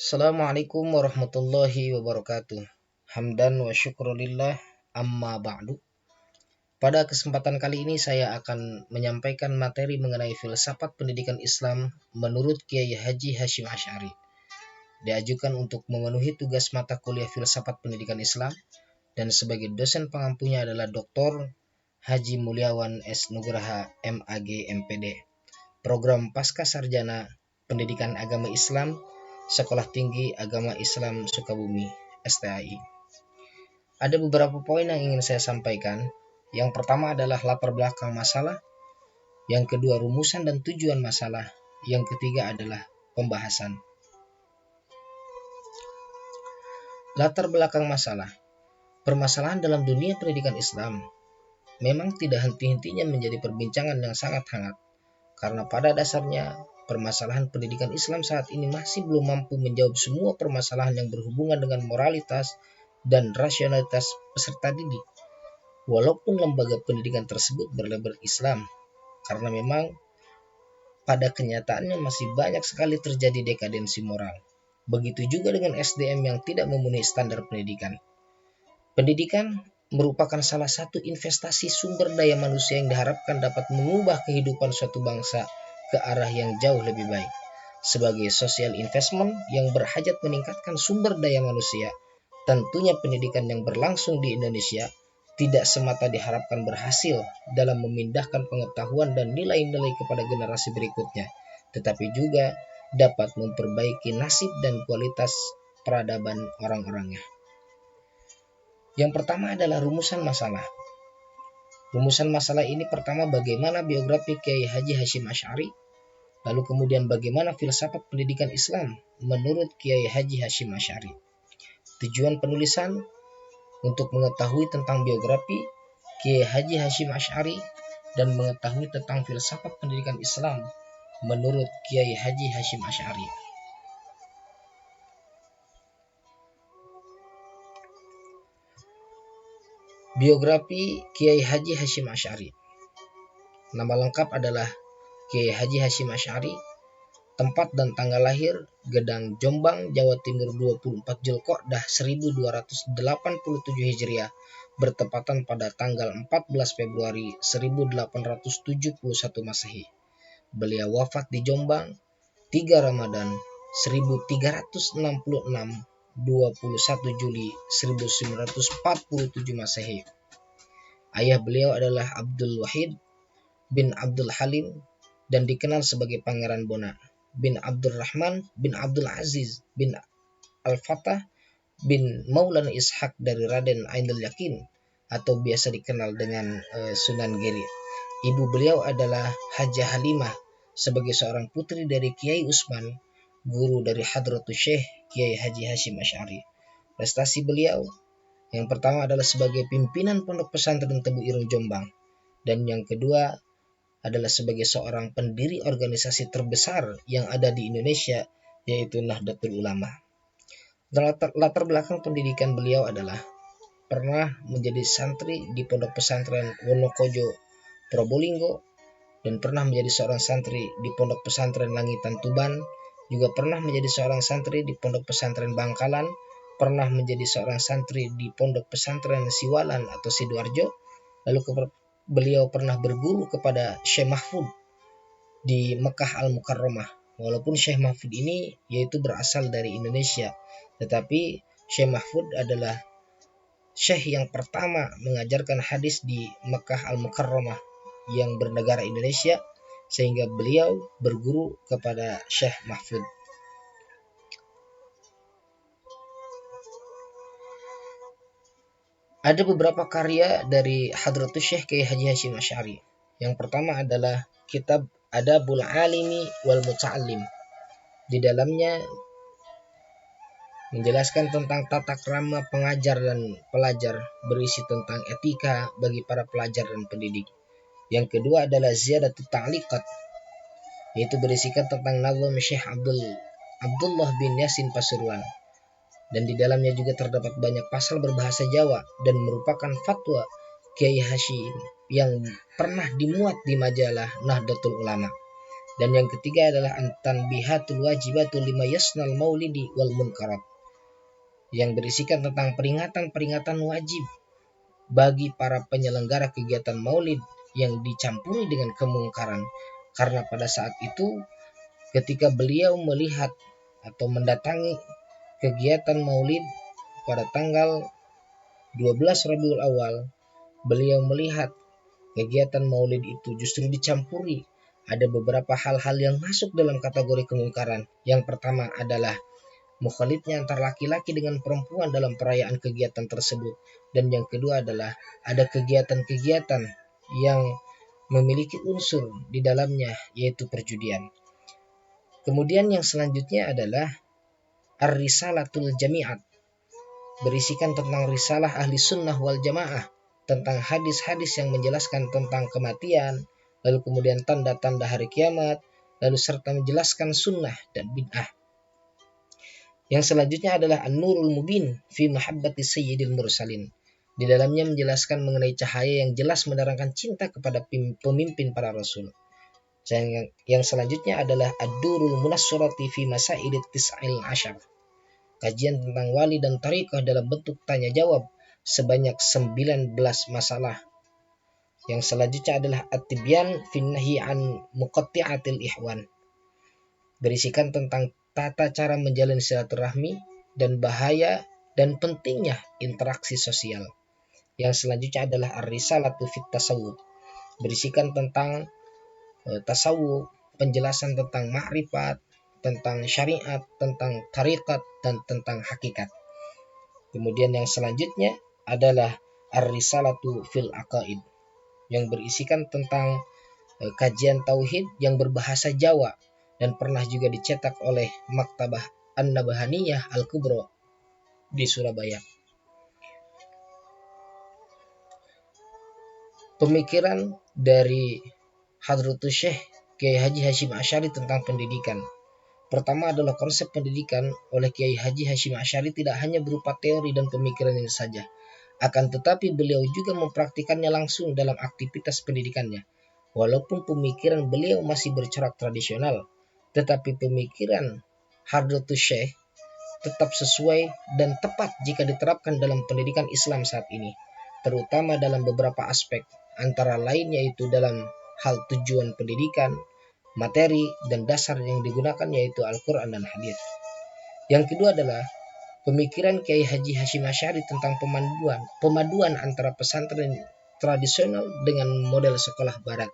Assalamualaikum warahmatullahi wabarakatuh. Hamdan wa syukrulillah amma ba'du. Pada kesempatan kali ini saya akan menyampaikan materi mengenai filsafat pendidikan Islam menurut Kiai Haji Hasyim Asy'ari. Diajukan untuk memenuhi tugas mata kuliah filsafat pendidikan Islam dan sebagai dosen pengampunya adalah Dr. Haji Mulyawan S. Nugraha MAG MPD. Program Pasca Sarjana Pendidikan Agama Islam Sekolah Tinggi Agama Islam Sukabumi STAI. Ada beberapa poin yang ingin saya sampaikan. Yang pertama adalah latar belakang masalah, yang kedua rumusan dan tujuan masalah, yang ketiga adalah pembahasan. Latar belakang masalah. Permasalahan dalam dunia pendidikan Islam memang tidak henti-hentinya menjadi perbincangan yang sangat hangat, karena pada dasarnya permasalahan pendidikan Islam saat ini masih belum mampu menjawab semua permasalahan yang berhubungan dengan moralitas dan rasionalitas peserta didik. Walaupun lembaga pendidikan tersebut berlabel Islam, karena memang pada kenyataannya masih banyak sekali terjadi dekadensi moral. Begitu juga dengan SDM yang tidak memenuhi standar pendidikan. Pendidikan merupakan salah satu investasi sumber daya manusia yang diharapkan dapat mengubah kehidupan suatu bangsa ke arah yang jauh lebih baik. Sebagai social investment yang berhajat meningkatkan sumber daya manusia, tentunya pendidikan yang berlangsung di Indonesia tidak semata diharapkan berhasil dalam memindahkan pengetahuan dan nilai-nilai kepada generasi berikutnya, tetapi juga dapat memperbaiki nasib dan kualitas peradaban orang-orangnya. Yang pertama adalah rumusan masalah. Rumusan masalah ini pertama bagaimana biografi Kiai Haji Hasyim Asy'ari, lalu kemudian bagaimana filsafat pendidikan Islam menurut Kiai Haji Hasyim Asy'ari. Tujuan penulisan untuk mengetahui tentang biografi Kiai Haji Hasyim Asy'ari dan mengetahui tentang filsafat pendidikan Islam menurut Kiai Haji Hasyim Asy'ari. Biografi Kiai Haji Hasyim Asy'ari. Nama lengkap adalah Kiai Haji Hasyim Asy'ari. Tempat dan tanggal lahir Gedang Jombang, Jawa Timur 24 Zulqa'dah 1287 Hijriah bertepatan pada tanggal 14 Februari 1871 Masehi. Beliau wafat di Jombang 3 Ramadan 1366 21 Juli 1947 Masehi. Ayah beliau adalah Abdul Wahid bin Abdul Halim dan dikenal sebagai Pangeran Bona, bin Abdul Rahman bin Abdul Aziz bin Al-Fatah bin Maulana Ishaq dari Raden Ainul Yakin atau biasa dikenal dengan Sunan Giri. Ibu beliau adalah Hajah Halimah sebagai seorang putri dari Kiai Usman, guru dari Hadratus Syekh Kiai Haji Hasyim Asy'ari. Prestasi beliau yang pertama adalah sebagai pimpinan Pondok Pesantren Tebu Ireng Jombang, dan yang kedua adalah sebagai seorang pendiri organisasi terbesar yang ada di Indonesia, yaitu Nahdlatul Ulama. Latar belakang pendidikan beliau adalah pernah menjadi santri di Pondok Pesantren Wonokojo Probolinggo, dan pernah menjadi seorang santri di Pondok Pesantren Langitan Tuban, juga pernah menjadi seorang santri di Pondok Pesantren Bangkalan, pernah menjadi seorang santri di Pondok Pesantren Siwalan atau Sidoarjo, lalu beliau pernah berguru kepada Syekh Mahfud di Mekah Al-Mukarramah. Walaupun Syekh Mahfud ini yaitu berasal dari Indonesia, tetapi Syekh Mahfud adalah Syekh yang pertama mengajarkan hadis di Mekah Al-Mukarramah yang bernegara Indonesia, sehingga beliau berguru kepada Syekh Mahfud. Ada beberapa karya dari Hadratus Syekh Kiai Haji Hasyim Asy'ari. Yang pertama adalah kitab Adabul Alimi wal Muta'allim. Di dalamnya menjelaskan tentang tata krama pengajar dan pelajar, berisi tentang etika bagi para pelajar dan pendidik. Yang kedua adalah Ziyadatut Ta'liqat, yaitu berisikan tentang nazam Syekh Abdullah bin Yasin Pasuruan. Dan di dalamnya juga terdapat banyak pasal berbahasa Jawa dan merupakan fatwa Kiai Hasyim yang pernah dimuat di majalah Nahdlatul Ulama. Dan yang ketiga adalah at-tanbihatul wajibatul lima yasnal maulidi wal munkarat, yang berisikan tentang peringatan-peringatan wajib bagi para penyelenggara kegiatan maulid yang dicampuri dengan kemungkaran. Karena pada saat itu ketika beliau melihat atau mendatangi kegiatan maulid pada tanggal 12 Rabiul Awal, beliau melihat kegiatan maulid itu justru dicampuri ada beberapa hal-hal yang masuk dalam kategori kemungkaran. Yang pertama adalah mukhalidnya antara laki-laki dengan perempuan dalam perayaan kegiatan tersebut. Dan yang kedua adalah ada kegiatan-kegiatan yang memiliki unsur di dalamnya, yaitu perjudian. Kemudian yang selanjutnya adalah ar-risalatul jami'at, berisikan tentang risalah ahli sunnah wal jamaah, tentang hadis-hadis yang menjelaskan tentang kematian, lalu kemudian tanda-tanda hari kiamat, lalu serta menjelaskan sunnah dan bid'ah. Yang selanjutnya adalah An-Nurul Mubin fi Mahabbati Sayyidil Mursalin. Di dalamnya menjelaskan mengenai cahaya yang jelas menerangkan cinta kepada pemimpin para rasul. Yang selanjutnya adalah Ad-Durul Munassurati fi Masailid Tis'il Ashar. Kajian tentang wali dan tariqah dalam bentuk tanya jawab sebanyak 19 masalah. Yang selanjutnya adalah At-Tibyan fi Nahyi an Muqatti'atil Ihwan. Berisikan tentang tata cara menjalin silaturahmi dan bahaya dan pentingnya interaksi sosial. Yang selanjutnya adalah Ar-Risalatu fit Tasawuf. Berisikan tentang tasawuf, penjelasan tentang ma'rifat, tentang syariat, tentang tariqat, dan tentang hakikat. Kemudian yang selanjutnya adalah Ar-Risalatu fil Aqaid, yang berisikan tentang kajian tauhid yang berbahasa Jawa dan pernah juga dicetak oleh Maktabah An-Nabhaniyah Al-Kubra di Surabaya. Pemikiran dari Hadratus Syekh Kiai Haji Hasyim Asy'ari tentang pendidikan. Pertama adalah konsep pendidikan oleh Kiai Haji Hasyim Asy'ari tidak hanya berupa teori dan pemikiran ini saja, akan tetapi beliau juga mempraktikannya langsung dalam aktivitas pendidikannya. Walaupun pemikiran beliau masih bercorak tradisional, tetapi pemikiran Hadratus Syekh tetap sesuai dan tepat jika diterapkan dalam pendidikan Islam saat ini, terutama dalam beberapa aspek, antara lain yaitu dalam hal tujuan pendidikan, materi, dan dasar yang digunakan yaitu Al-Quran dan Hadis. Yang kedua adalah pemikiran Kiai Haji Hasyim Asy'ari tentang pemaduan antara pesantren tradisional dengan model sekolah barat,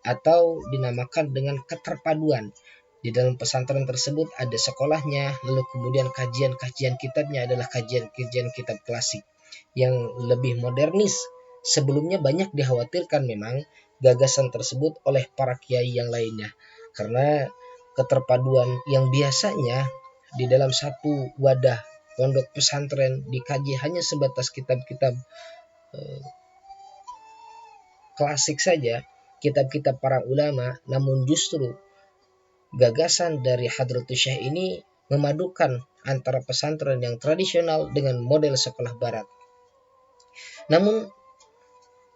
atau dinamakan dengan keterpaduan. Di dalam pesantren tersebut ada sekolahnya, lalu kemudian kajian-kajian kitabnya adalah kajian-kajian kitab klasik yang lebih modernis. Sebelumnya banyak dikhawatirkan memang gagasan tersebut oleh para kiai yang lainnya, karena keterpaduan yang biasanya di dalam satu wadah pondok pesantren dikaji hanya sebatas kitab-kitab klasik saja, kitab-kitab para ulama, namun justru gagasan dari Hadratus Syekh ini memadukan antara pesantren yang tradisional dengan model sekolah barat. Namun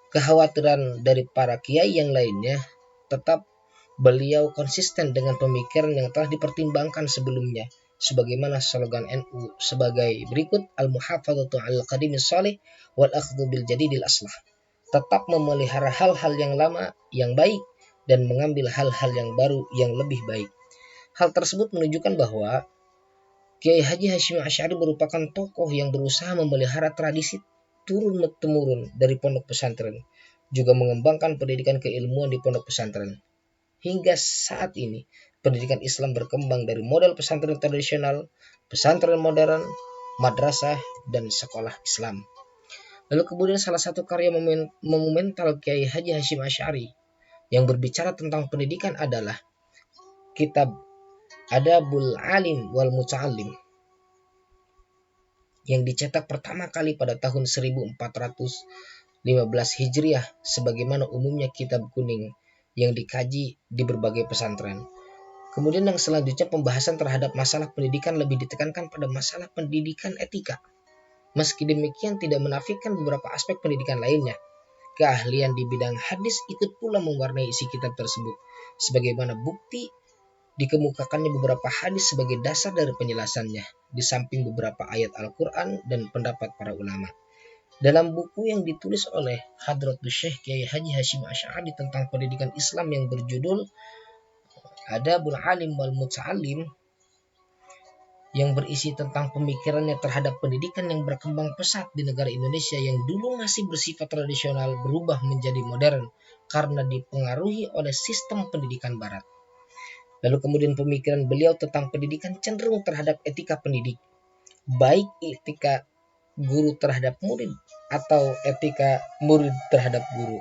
kekhawatiran dari para kiai yang lainnya, tetap beliau konsisten dengan pemikiran yang telah dipertimbangkan sebelumnya, sebagaimana slogan NU sebagai berikut: Al-Muhafadzatu 'alal qadimis shalih wal akhdhu bil jadidil aslah. Tetap memelihara hal-hal yang lama yang baik dan mengambil hal-hal yang baru yang lebih baik. Hal tersebut menunjukkan bahwa Kiai Haji Hasyim Asy'ari merupakan tokoh yang berusaha memelihara tradisi turun-temurun dari pondok pesantren, juga mengembangkan pendidikan keilmuan di pondok pesantren. Hingga saat ini, pendidikan Islam berkembang dari model pesantren tradisional, pesantren modern, madrasah, dan sekolah Islam. Lalu kemudian salah satu karya monumental Kiai Haji Hasyim Asy'ari yang berbicara tentang pendidikan adalah kitab Adabul Alim wal Muta'allim, yang dicetak pertama kali pada tahun 1415 Hijriah, sebagaimana umumnya kitab kuning yang dikaji di berbagai pesantren. Kemudian yang selanjutnya, pembahasan terhadap masalah pendidikan lebih ditekankan pada masalah pendidikan etika. Meski demikian tidak menafikan beberapa aspek pendidikan lainnya. keahlian di bidang hadis ikut pula mewarnai isi kitab tersebut, sebagaimana bukti dikemukakannya beberapa hadis sebagai dasar dari penjelasannya, di samping beberapa ayat Al-Quran dan pendapat para ulama. Dalam buku yang ditulis oleh Hadratus Syekh Kiai Haji Hasyim Asy'ari tentang pendidikan Islam yang berjudul Adabul Alim wal Muta'allim, yang berisi tentang pemikirannya terhadap pendidikan yang berkembang pesat di negara Indonesia yang dulu masih bersifat tradisional berubah menjadi modern karena dipengaruhi oleh sistem pendidikan barat. Lalu kemudian pemikiran beliau tentang pendidikan cenderung terhadap etika pendidik, baik etika guru terhadap murid atau etika murid terhadap guru.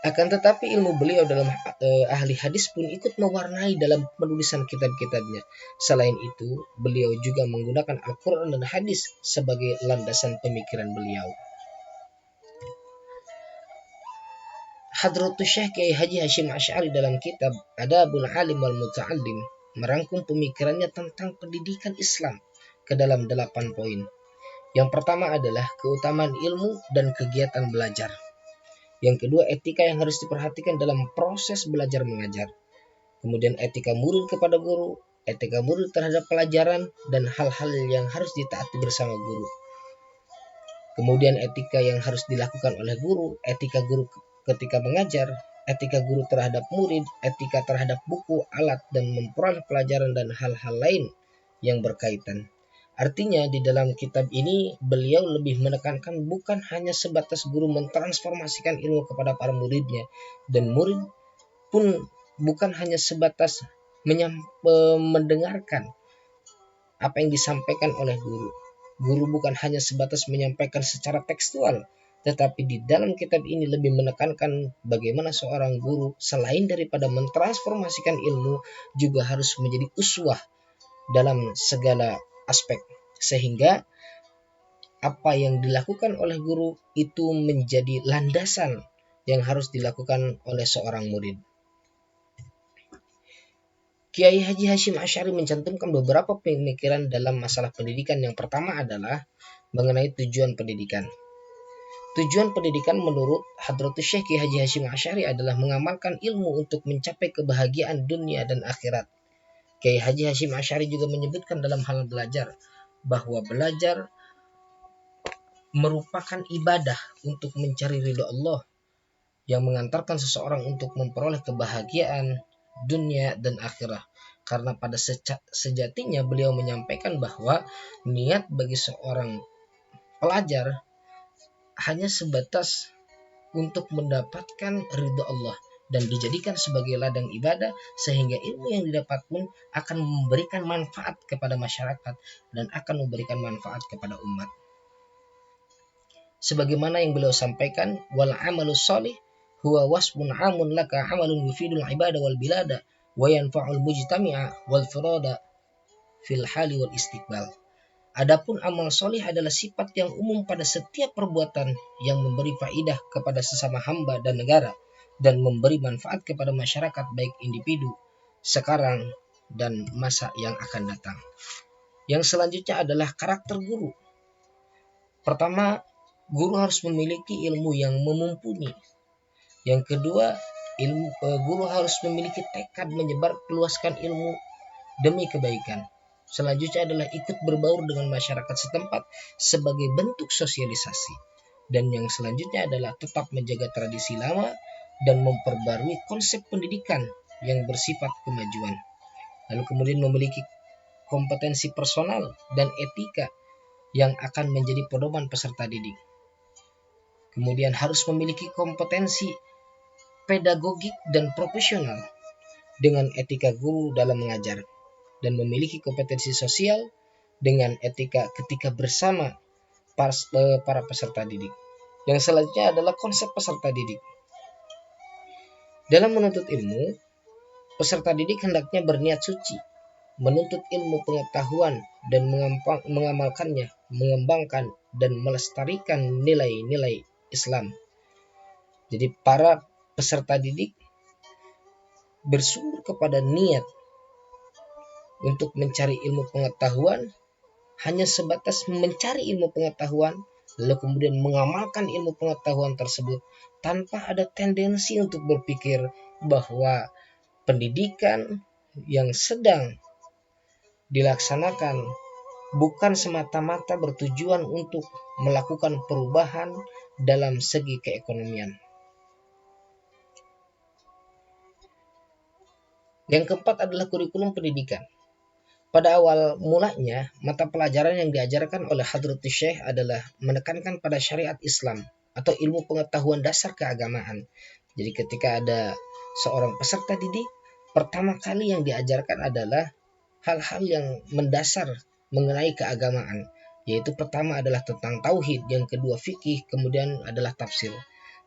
Akan tetapi ilmu beliau dalam ahli hadis pun ikut mewarnai dalam penulisan kitab-kitabnya. Selain itu, beliau juga menggunakan Al-Quran dan hadis sebagai landasan pemikiran beliau. Hadratus Syekh Kiai Haji Hasyim Asy'ari dalam kitab Adabul Alim wal Muta'allim merangkum pemikirannya tentang pendidikan Islam ke dalam 8 poin. Yang pertama adalah keutamaan ilmu dan kegiatan belajar. Yang kedua, etika yang harus diperhatikan dalam proses belajar mengajar. Kemudian etika murid kepada guru, etika murid terhadap pelajaran, dan hal-hal yang harus ditaati bersama guru. Kemudian etika yang harus dilakukan oleh guru, etika guru ketika mengajar, etika guru terhadap murid, etika terhadap buku, alat, dan memperoleh pelajaran dan hal-hal lain yang berkaitan. Artinya di dalam kitab ini beliau lebih menekankan bukan hanya sebatas guru mentransformasikan ilmu kepada para muridnya, dan murid pun bukan hanya sebatas mendengarkan apa yang disampaikan oleh guru. Guru bukan hanya sebatas menyampaikan secara tekstual, tetapi di dalam kitab ini lebih menekankan bagaimana seorang guru selain daripada mentransformasikan ilmu juga harus menjadi uswah dalam segala aspek, sehingga apa yang dilakukan oleh guru itu menjadi landasan yang harus dilakukan oleh seorang murid. Kiai Haji Hasyim Asy'ari mencantumkan beberapa pemikiran dalam masalah pendidikan. Yang pertama adalah mengenai tujuan pendidikan. Tujuan pendidikan menurut Hadratus Syekh Kiai Haji Hasyim Asy'ari adalah mengamalkan ilmu untuk mencapai kebahagiaan dunia dan akhirat. Kiai Haji Hasyim Asy'ari juga menyebutkan dalam hal belajar bahwa belajar merupakan ibadah untuk mencari ridho Allah yang mengantarkan seseorang untuk memperoleh kebahagiaan dunia dan akhirat. Karena pada sejatinya beliau menyampaikan bahwa niat bagi seorang pelajar hanya sebatas untuk mendapatkan ridho Allah dan dijadikan sebagai ladang ibadah, sehingga ilmu yang didapat pun akan memberikan manfaat kepada masyarakat dan akan memberikan manfaat kepada umat. Sebagaimana yang beliau sampaikan, wal amalus shalih huwa wasmun amun laka amalun yufidul ibadah wal bilada wa yanfa'ul mujtami'a wal furada fil hali wal istiqbal. Adapun amal solih adalah sifat yang umum pada setiap perbuatan yang memberi faidah kepada sesama hamba dan negara, dan memberi manfaat kepada masyarakat baik individu sekarang dan masa yang akan datang. Yang selanjutnya adalah karakter guru. Pertama, guru harus memiliki ilmu yang memumpuni. Yang kedua, guru harus memiliki tekad menyebarluaskan ilmu demi kebaikan. Selanjutnya adalah ikut berbaur dengan masyarakat setempat sebagai bentuk sosialisasi. Dan yang selanjutnya adalah tetap menjaga tradisi lama dan memperbarui konsep pendidikan yang bersifat kemajuan. Lalu kemudian memiliki kompetensi personal dan etika yang akan menjadi pedoman peserta didik. Kemudian harus memiliki kompetensi pedagogik dan profesional dengan etika guru dalam mengajar, dan memiliki kompetensi sosial dengan etika ketika bersama para peserta didik. Yang selanjutnya adalah konsep peserta didik. Dalam menuntut ilmu, peserta didik hendaknya berniat suci, menuntut ilmu pengetahuan dan mengamalkannya, mengembangkan dan melestarikan nilai-nilai Islam. Jadi para peserta didik bersumber kepada niat untuk mencari ilmu pengetahuan hanya sebatas mencari ilmu pengetahuan lalu kemudian mengamalkan ilmu pengetahuan tersebut tanpa ada tendensi untuk berpikir bahwa pendidikan yang sedang dilaksanakan bukan semata-mata bertujuan untuk melakukan perubahan dalam segi keekonomian. Yang keempat adalah kurikulum pendidikan. Pada awal mulanya, mata pelajaran yang diajarkan oleh Hadratus Syekh adalah menekankan pada syariat Islam atau ilmu pengetahuan dasar keagamaan. Jadi ketika ada seorang peserta didik, pertama kali yang diajarkan adalah hal-hal yang mendasar mengenai keagamaan, yaitu pertama adalah tentang tauhid, yang kedua fikih, kemudian adalah tafsir.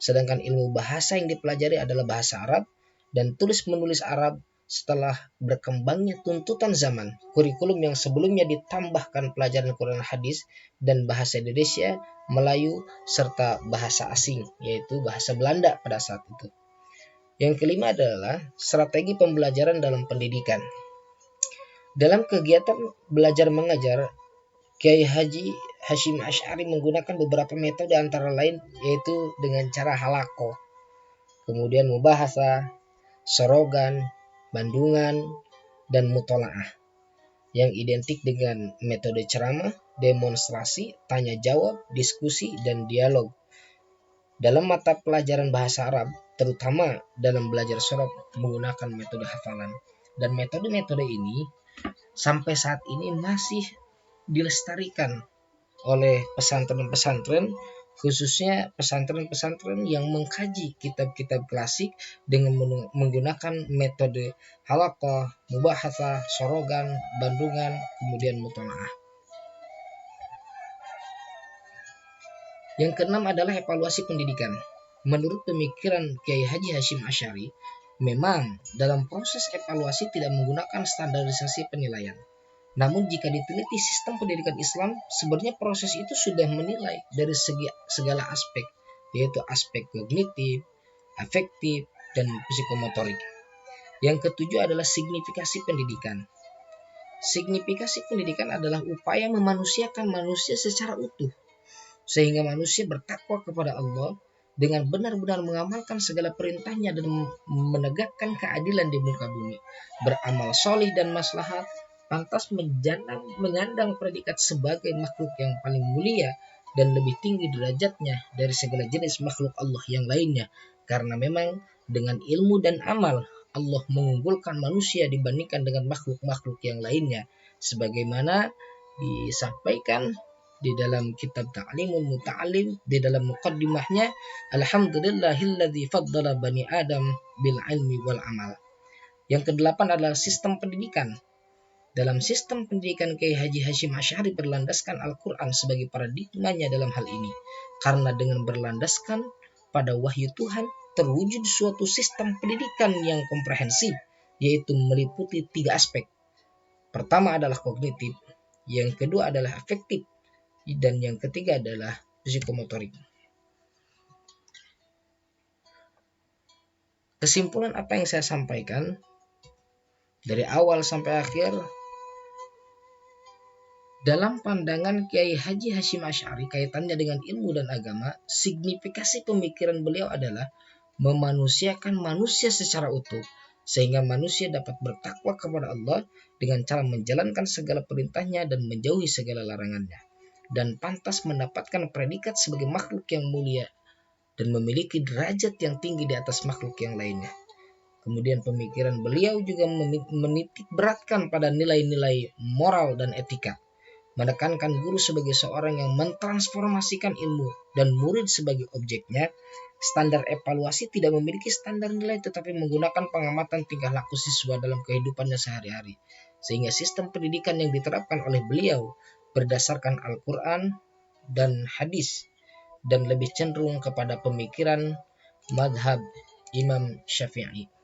Sedangkan ilmu bahasa yang dipelajari adalah bahasa Arab dan tulis menulis Arab. Setelah berkembangnya tuntutan zaman, kurikulum yang sebelumnya ditambahkan pelajaran Quran hadis dan bahasa Indonesia, Melayu, serta bahasa asing, yaitu bahasa Belanda pada saat itu. Yang kelima adalah strategi pembelajaran dalam pendidikan. Dalam kegiatan belajar mengajar, Kiai Haji Hasyim Asy'ari menggunakan beberapa metode antara lain yaitu dengan cara halaqah, kemudian mubahasah, sorogan, bandungan, dan mutolaah, yang identik dengan metode ceramah, demonstrasi, tanya jawab, diskusi, dan dialog. Dalam mata pelajaran bahasa Arab, terutama dalam belajar sorob, menggunakan metode hafalan. Dan metode-metode ini sampai saat ini masih dilestarikan oleh pesantren-pesantren, khususnya pesantren-pesantren yang mengkaji kitab-kitab klasik dengan menggunakan metode halaqah, mubahasah, sorogan, bandungan, kemudian mutolaah. Yang keenam adalah evaluasi pendidikan. Menurut pemikiran Kiai Haji Hasyim Asy'ari, memang dalam proses evaluasi tidak menggunakan standarisasi penilaian. Namun jika diteliti sistem pendidikan Islam, sebenarnya proses itu sudah menilai dari segala aspek, yaitu aspek kognitif, afektif, dan psikomotorik. Yang ketujuh adalah signifikasi pendidikan. Signifikasi pendidikan adalah upaya memanusiakan manusia secara utuh, sehingga manusia bertakwa kepada Allah dengan benar-benar mengamalkan segala perintahnya dan menegakkan keadilan di muka bumi, beramal solih dan maslahat, pantas menyandang predikat sebagai makhluk yang paling mulia dan lebih tinggi derajatnya dari segala jenis makhluk Allah yang lainnya, karena memang dengan ilmu dan amal Allah mengunggulkan manusia dibandingkan dengan makhluk-makhluk yang lainnya, sebagaimana disampaikan di dalam kitab Ta'limul Muta'allim di dalam muqaddimahnya, Alhamdulillahilladzi faddala bani Adam bil ilmi wal amal. Yang kedelapan adalah sistem pendidikan. Dalam sistem pendidikan Kiai Haji Hasyim Asy'ari berlandaskan Al-Quran sebagai paradigmanya dalam hal ini, karena dengan berlandaskan pada wahyu Tuhan terwujud suatu sistem pendidikan yang komprehensif, yaitu meliputi 3 aspek. Pertama adalah kognitif, yang kedua adalah afektif, dan yang ketiga adalah psikomotorik. Kesimpulan apa yang saya sampaikan dari awal sampai akhir, dalam pandangan Kiai Haji Hasyim Asy'ari kaitannya dengan ilmu dan agama, signifikasi pemikiran beliau adalah memanusiakan manusia secara utuh, sehingga manusia dapat bertakwa kepada Allah dengan cara menjalankan segala perintahnya dan menjauhi segala larangannya, dan pantas mendapatkan predikat sebagai makhluk yang mulia dan memiliki derajat yang tinggi di atas makhluk yang lainnya. Kemudian pemikiran beliau juga menitik beratkan pada nilai-nilai moral dan etika, menekankan guru sebagai seorang yang mentransformasikan ilmu dan murid sebagai objeknya. Standar evaluasi tidak memiliki standar nilai, tetapi menggunakan pengamatan tingkah laku siswa dalam kehidupannya sehari-hari, sehingga sistem pendidikan yang diterapkan oleh beliau berdasarkan Al-Quran dan hadis dan lebih cenderung kepada pemikiran madhab Imam Syafi'i.